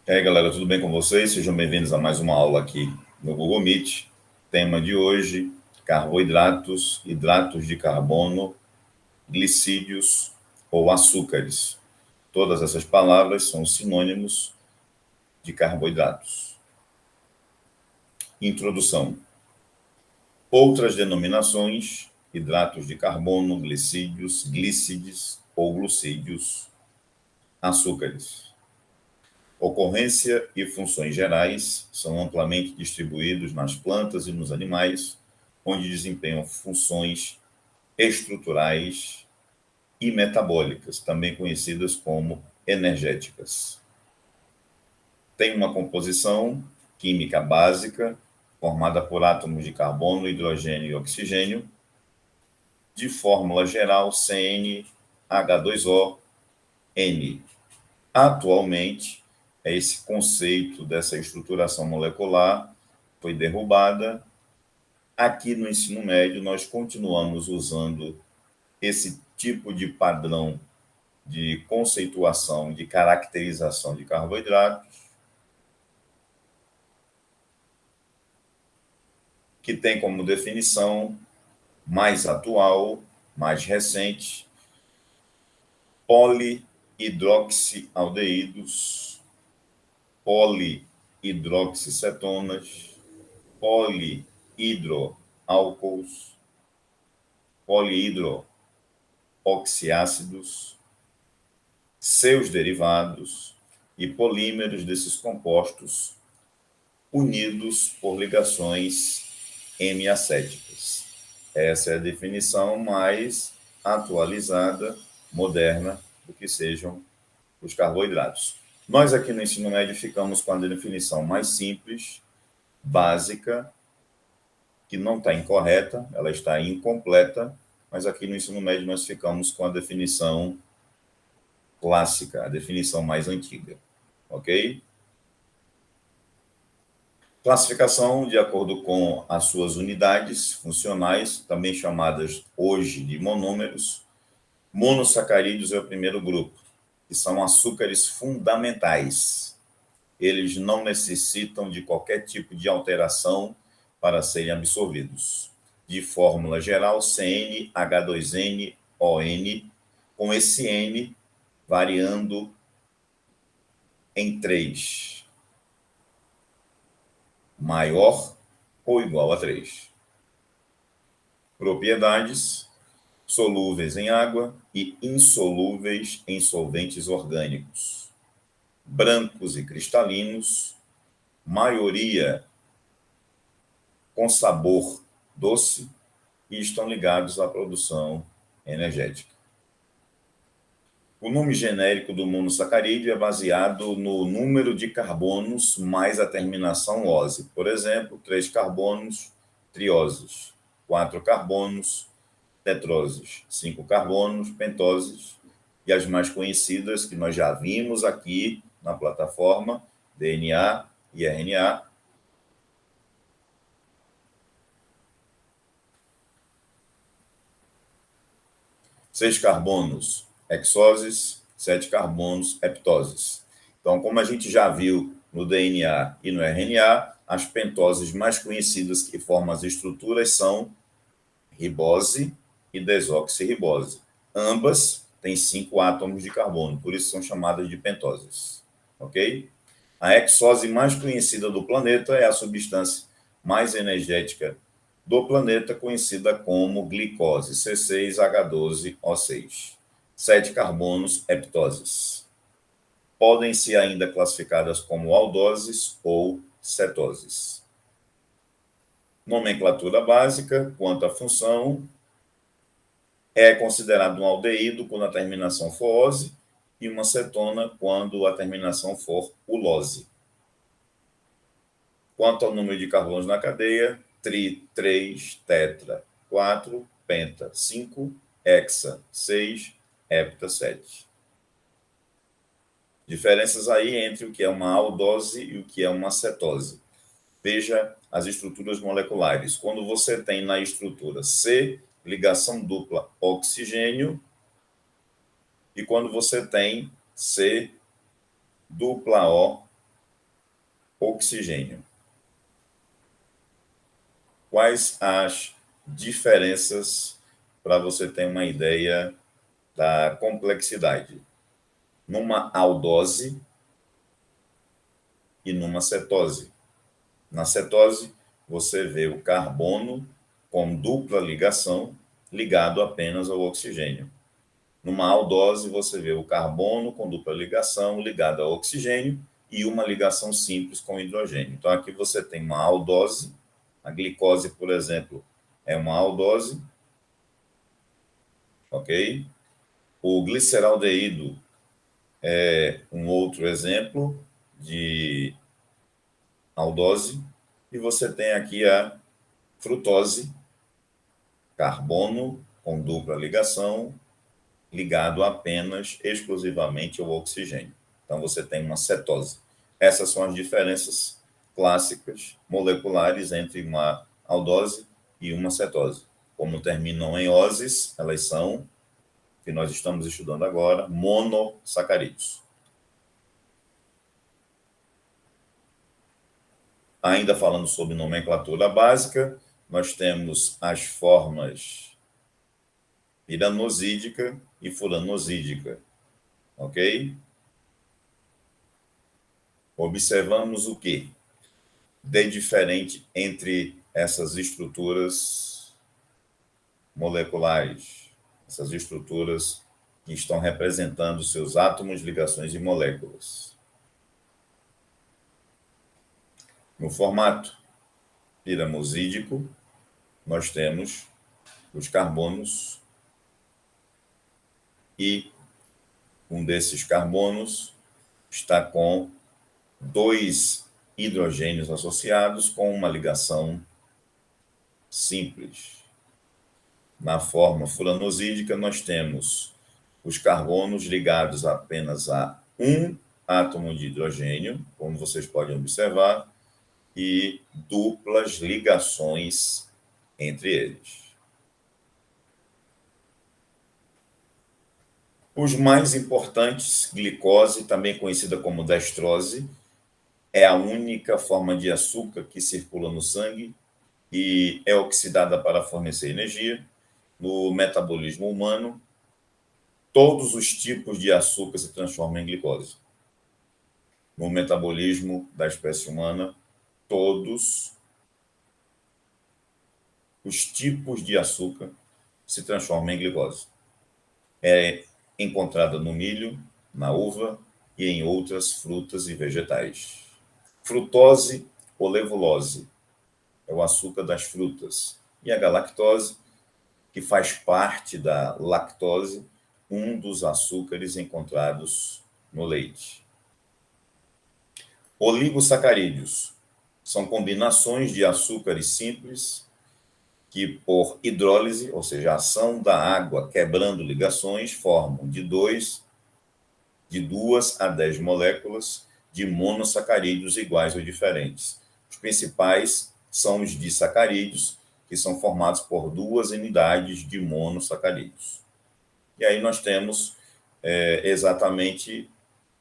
E aí, galera, tudo bem com vocês? Sejam bem-vindos a mais uma aula aqui no Google Meet. Tema de hoje: carboidratos, hidratos de carbono, glicídios ou açúcares. Todas essas palavras são sinônimos de carboidratos. Introdução. Outras denominações: hidratos de carbono, glicídios, glícides ou glucídios, açúcares. Ocorrência e funções gerais são amplamente distribuídos nas plantas e nos animais, onde desempenham funções estruturais e metabólicas, também conhecidas como energéticas. Tem uma composição química básica, formada por átomos de carbono, hidrogênio e oxigênio, de fórmula geral CnH2O, N. Atualmente, esse conceito dessa estruturação molecular foi derrubada. Aqui no ensino médio, nós continuamos usando esse tipo de padrão de conceituação, de caracterização de carboidratos, que tem como definição mais atual, mais recente, polihidroxialdeídos, polihidroxicetonas, polihidroálcools, polihidroxiácidos, seus derivados e polímeros desses compostos unidos por ligações hemiacéticas. Essa é a definição mais atualizada, moderna, do que sejam os carboidratos. Nós aqui no ensino médio ficamos com a definição mais simples, básica, que não está incorreta, ela está incompleta, mas aqui no ensino médio nós ficamos com a definição clássica, a definição mais antiga, ok? Classificação de acordo com as suas unidades funcionais, também chamadas hoje de monômeros. Monossacarídeos é o primeiro grupo, que são açúcares fundamentais. Eles não necessitam de qualquer tipo de alteração para serem absorvidos. De fórmula geral, CnH2nON, com esse N variando em 3, maior ou igual a 3. Propriedades: solúveis em água e insolúveis em solventes orgânicos. Brancos e cristalinos, maioria com sabor doce e estão ligados à produção energética. O nome genérico do monossacarídeo é baseado no número de carbonos mais a terminação -ose. Por exemplo, 3 carbonos, trioses, 4 carbonos, tetroses, 5 carbonos, pentoses, e as mais conhecidas, que nós já vimos aqui na plataforma, DNA e RNA. Seis carbonos, hexoses, 7 carbonos, heptoses. Então, como a gente já viu no DNA e no RNA, as pentoses mais conhecidas que formam as estruturas são ribose e desoxirribose. Ambas têm 5 átomos de carbono, por isso são chamadas de pentoses. Ok? A hexose mais conhecida do planeta é a substância mais energética do planeta, conhecida como glicose, C6H12O6. 7 carbonos, heptoses. Podem ser ainda classificadas como aldoses ou cetoses. Nomenclatura básica, quanto à função, é considerado um aldeído quando a terminação for -ose e uma cetona quando a terminação for -ulose. Quanto ao número de carbonos na cadeia, tri, 3, tetra, 4, penta, 5, hexa, 6, hepta, 7. Diferenças aí entre o que é uma aldose e o que é uma cetose. Veja as estruturas moleculares. Quando você tem na estrutura C, ligação dupla oxigênio, e quando você tem C, dupla O, oxigênio. Quais as diferenças para você ter uma ideia da complexidade? Numa aldose e numa cetose. Na cetose, você vê o carbono com dupla ligação ligado apenas ao oxigênio. Numa aldose, você vê o carbono com dupla ligação ligado ao oxigênio e uma ligação simples com hidrogênio. Então, aqui você tem uma aldose. A glicose, por exemplo, é uma aldose, ok? O gliceraldeído é um outro exemplo de aldose. E você tem aqui a frutose, carbono com dupla ligação, ligado apenas, exclusivamente ao oxigênio. Então, você tem uma cetose. Essas são as diferenças clássicas moleculares entre uma aldose e uma cetose. Como terminam em oses, elas são, que nós estamos estudando agora, monossacarídeos. Ainda falando sobre nomenclatura básica, nós temos as formas piranosídica e furanosídica, ok? Observamos o que de diferente entre essas estruturas moleculares, essas estruturas que estão representando seus átomos, ligações e moléculas. No formato piramosídico, nós temos os carbonos e um desses carbonos está com 2 hidrogênios associados com uma ligação simples. Na forma furanosídica, nós temos os carbonos ligados apenas a um átomo de hidrogênio, como vocês podem observar, e duplas ligações entre eles. Os mais importantes, glicose, também conhecida como destrose, é a única forma de açúcar que circula no sangue e é oxidada para fornecer energia. No metabolismo humano, todos os tipos de açúcar se transformam em glicose. No metabolismo da espécie humana, todos os tipos de açúcar se transformam em glicose. É encontrada no milho, na uva e em outras frutas e vegetais. Frutose ou levulose é o açúcar das frutas. E a galactose, que faz parte da lactose, um dos açúcares encontrados no leite. Oligosacarídeos são combinações de açúcares simples que, por hidrólise, ou seja, a ação da água quebrando ligações, formam de 2 a 10 moléculas de monossacarídeos iguais ou diferentes. Os principais são os disacarídeos, que são formados por 2 unidades de monossacarídeos. E aí nós temos exatamente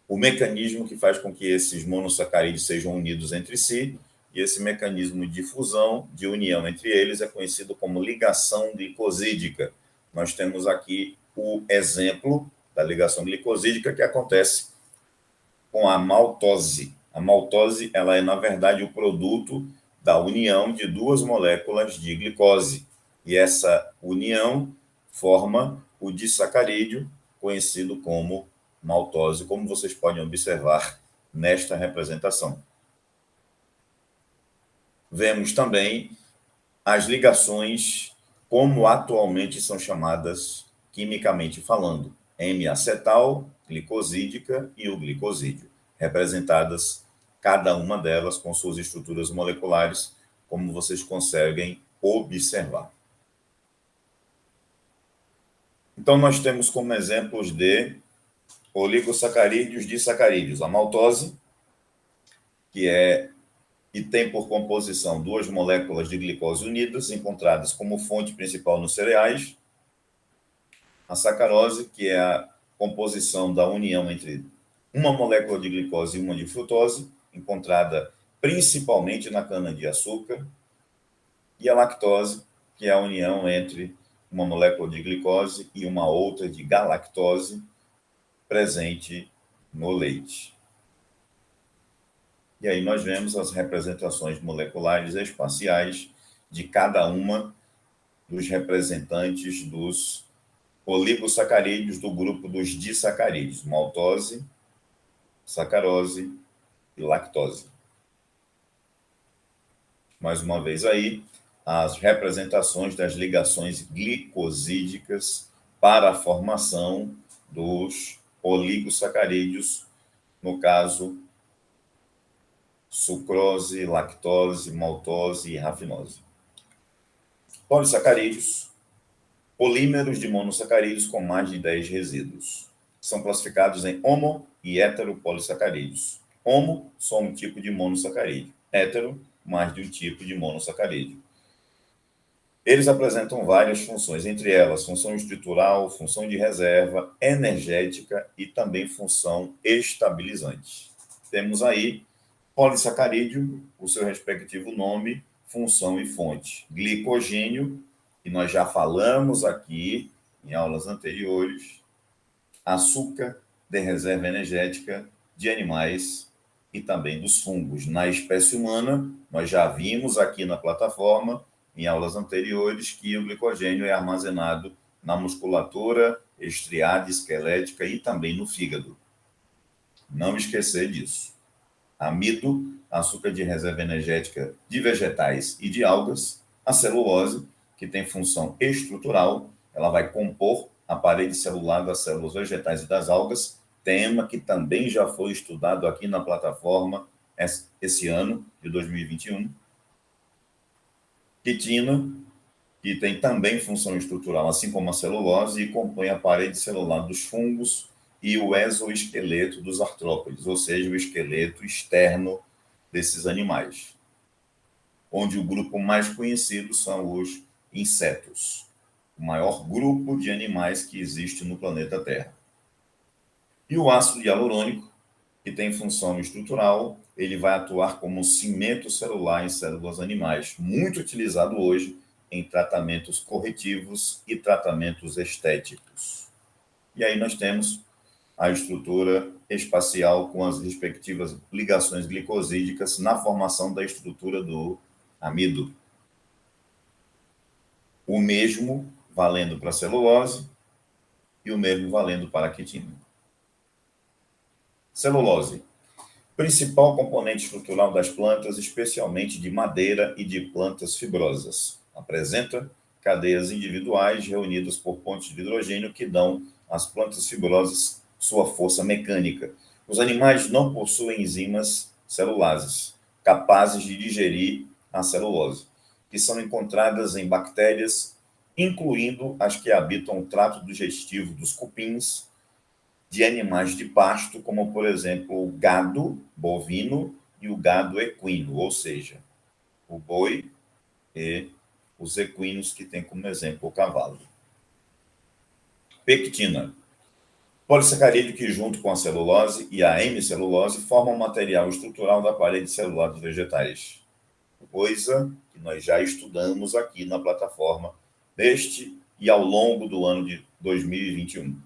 o mecanismo que faz com que esses monossacarídeos sejam unidos entre si, e esse mecanismo de fusão, de união entre eles, é conhecido como ligação glicosídica. Nós temos aqui o exemplo da ligação glicosídica que acontece com a maltose. A maltose, ela é, na verdade, o produto da união de 2 moléculas de glicose. E essa união forma o disacarídeo, conhecido como maltose, como vocês podem observar nesta representação. Vemos também as ligações, como atualmente são chamadas quimicamente falando, M-acetal, glicosídica e o glicosídeo, representadas cada uma delas com suas estruturas moleculares, como vocês conseguem observar. Então, nós temos como exemplos de oligosacarídeos, disacarídeos, a maltose, que e tem por composição 2 moléculas de glicose unidas, encontradas como fonte principal nos cereais. A sacarose, que é a composição da união entre uma molécula de glicose e uma de frutose, encontrada principalmente na cana-de-açúcar, e a lactose, que é a união entre uma molécula de glicose e uma outra de galactose presente no leite. E aí nós vemos as representações moleculares espaciais de cada uma dos representantes dos oligosacarídeos do grupo dos disacarídeos, maltose, sacarose e lactose. Mais uma vez aí, as representações das ligações glicosídicas para a formação dos oligosacarídeos, no caso, sucrose, lactose, maltose e rafinose. Polissacarídeos, polímeros de monossacarídeos com mais de 10 resíduos. São classificados em homo e heteropolissacarídeos. Homo, só um tipo de monossacarídeo. Hetero, mais de um tipo de monossacarídeo. Eles apresentam várias funções, entre elas função estrutural, função de reserva, energética e também função estabilizante. Temos aí polissacarídeo, o seu respectivo nome, função e fonte. Glicogênio, que nós já falamos aqui em aulas anteriores. Açúcar de reserva energética de animais e também dos fungos. Na espécie humana, nós já vimos aqui na plataforma, em aulas anteriores, que o glicogênio é armazenado na musculatura estriada esquelética e também no fígado. Não esquecer disso. Amido, açúcar de reserva energética de vegetais e de algas. A celulose, que tem função estrutural, ela vai compor a parede celular das células vegetais e das algas, tema que também já foi estudado aqui na plataforma esse ano, de 2021. Quitina, que tem também função estrutural, assim como a celulose, e compõe a parede celular dos fungos e o exoesqueleto dos artrópodes, ou seja, o esqueleto externo desses animais, onde o grupo mais conhecido são os insetos, o maior grupo de animais que existe no planeta Terra. E o ácido hialurônico, que tem função estrutural, ele vai atuar como cimento celular em células animais, muito utilizado hoje em tratamentos corretivos e tratamentos estéticos. E aí nós temos a estrutura espacial com as respectivas ligações glicosídicas na formação da estrutura do amido. O mesmo valendo para a celulose e o mesmo valendo para a quitina. Celulose. Principal componente estrutural das plantas, especialmente de madeira e de plantas fibrosas. Apresenta cadeias individuais reunidas por pontes de hidrogênio que dão às plantas fibrosas sua força mecânica. Os animais não possuem enzimas celulases capazes de digerir a celulose, que são encontradas em bactérias, incluindo as que habitam o trato digestivo dos cupins, de animais de pasto, como, por exemplo, o gado bovino e o gado equino, ou seja, o boi e os equinos, que tem como exemplo o cavalo. Pectina. Polissacarídeo que, junto com a celulose e a hemicelulose, formam o material estrutural da parede celular dos vegetais. Coisa que nós já estudamos aqui na plataforma deste e ao longo do ano de 2021.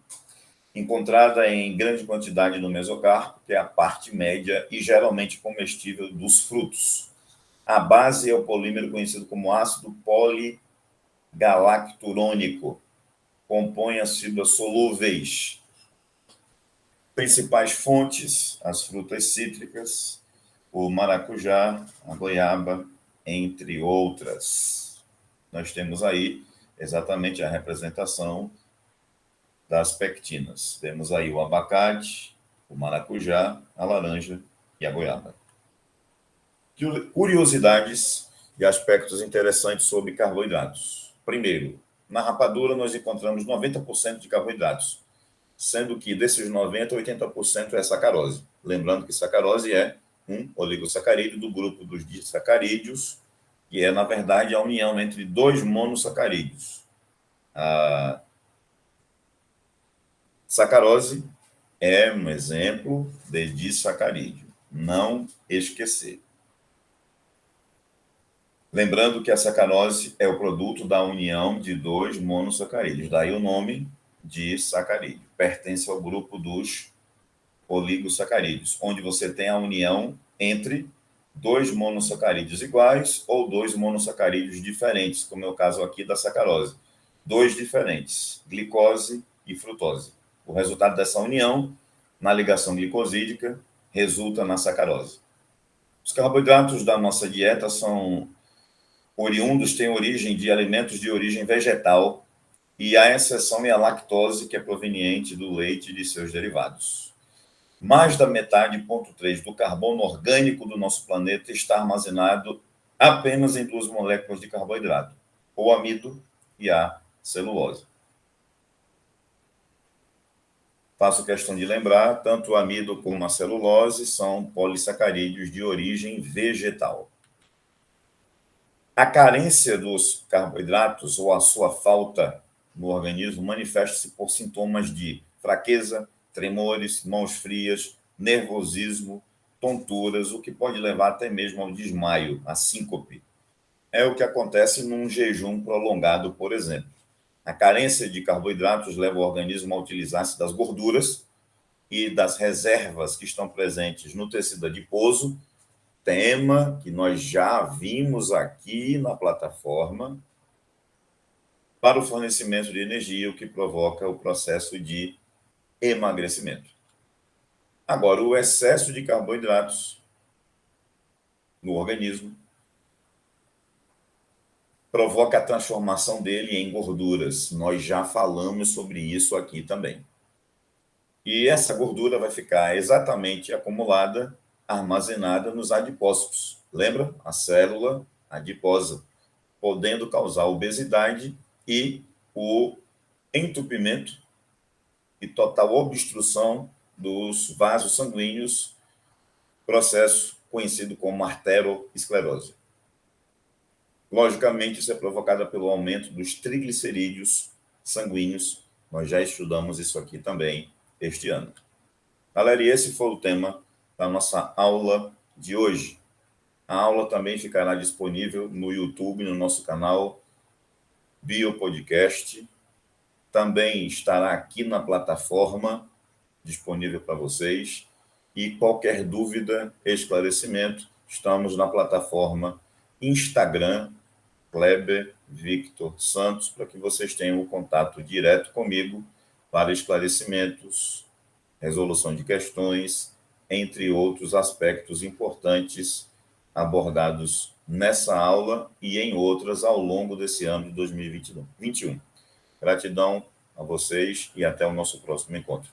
Encontrada em grande quantidade no mesocarpo, que é a parte média e geralmente comestível dos frutos. A base é o polímero conhecido como ácido poligalacturônico. Compõe as fibras solúveis. Principais fontes, as frutas cítricas, o maracujá, a goiaba, entre outras. Nós temos aí exatamente a representação das pectinas. Temos aí o abacate, o maracujá, a laranja e a goiaba. Curiosidades e aspectos interessantes sobre carboidratos. Primeiro, na rapadura nós encontramos 90% de carboidratos, sendo que desses 90%, 80% é sacarose. Lembrando que sacarose é um oligosacarídeo do grupo dos disacarídeos, que é, na verdade, a união entre dois monossacarídeos. A sacarose é um exemplo de disacarídeo. Não esquecer. Lembrando que a sacarose é o produto da união de 2 monossacarídeos, daí o nome de sacarídeo. Pertence ao grupo dos oligosacarídeos, onde você tem a união entre 2 monossacarídeos iguais ou 2 monossacarídeos diferentes, como é o caso aqui da sacarose. 2 diferentes, glicose e frutose. O resultado dessa união, na ligação glicosídica, resulta na sacarose. Os carboidratos da nossa dieta são oriundos, têm origem de alimentos de origem vegetal, e a exceção é a lactose, que é proveniente do leite e de seus derivados. Mais da metade, 0,3, do carbono orgânico do nosso planeta está armazenado apenas em 2 moléculas de carboidrato, o amido e a celulose. Faço questão de lembrar, tanto o amido como a celulose são polissacarídeos de origem vegetal. A carência dos carboidratos ou a sua falta no organismo manifesta-se por sintomas de fraqueza, tremores, mãos frias, nervosismo, tonturas, o que pode levar até mesmo ao desmaio, a síncope. É o que acontece num jejum prolongado, por exemplo. A carência de carboidratos leva o organismo a utilizar-se das gorduras e das reservas que estão presentes no tecido adiposo, tema que nós já vimos aqui na plataforma, para o fornecimento de energia, o que provoca o processo de emagrecimento. Agora, o excesso de carboidratos no organismo provoca a transformação dele em gorduras. Nós já falamos sobre isso aqui também. E essa gordura vai ficar exatamente acumulada, armazenada nos adipócitos. Lembra? A célula adiposa, podendo causar obesidade e o entupimento e total obstrução dos vasos sanguíneos, processo conhecido como arteriosclerose. Logicamente, isso é provocado pelo aumento dos triglicerídeos sanguíneos. Nós já estudamos isso aqui também este ano. Galera, e esse foi o tema da nossa aula de hoje. A aula também ficará disponível no YouTube, no nosso canal Biopodcast. Também estará aqui na plataforma, disponível para vocês. E qualquer dúvida, esclarecimento, estamos na plataforma Instagram, Kleber Victor Santos, para que vocês tenham o contato direto comigo para esclarecimentos, resolução de questões, entre outros aspectos importantes abordados nessa aula e em outras ao longo desse ano de 2021. Gratidão a vocês e até o nosso próximo encontro.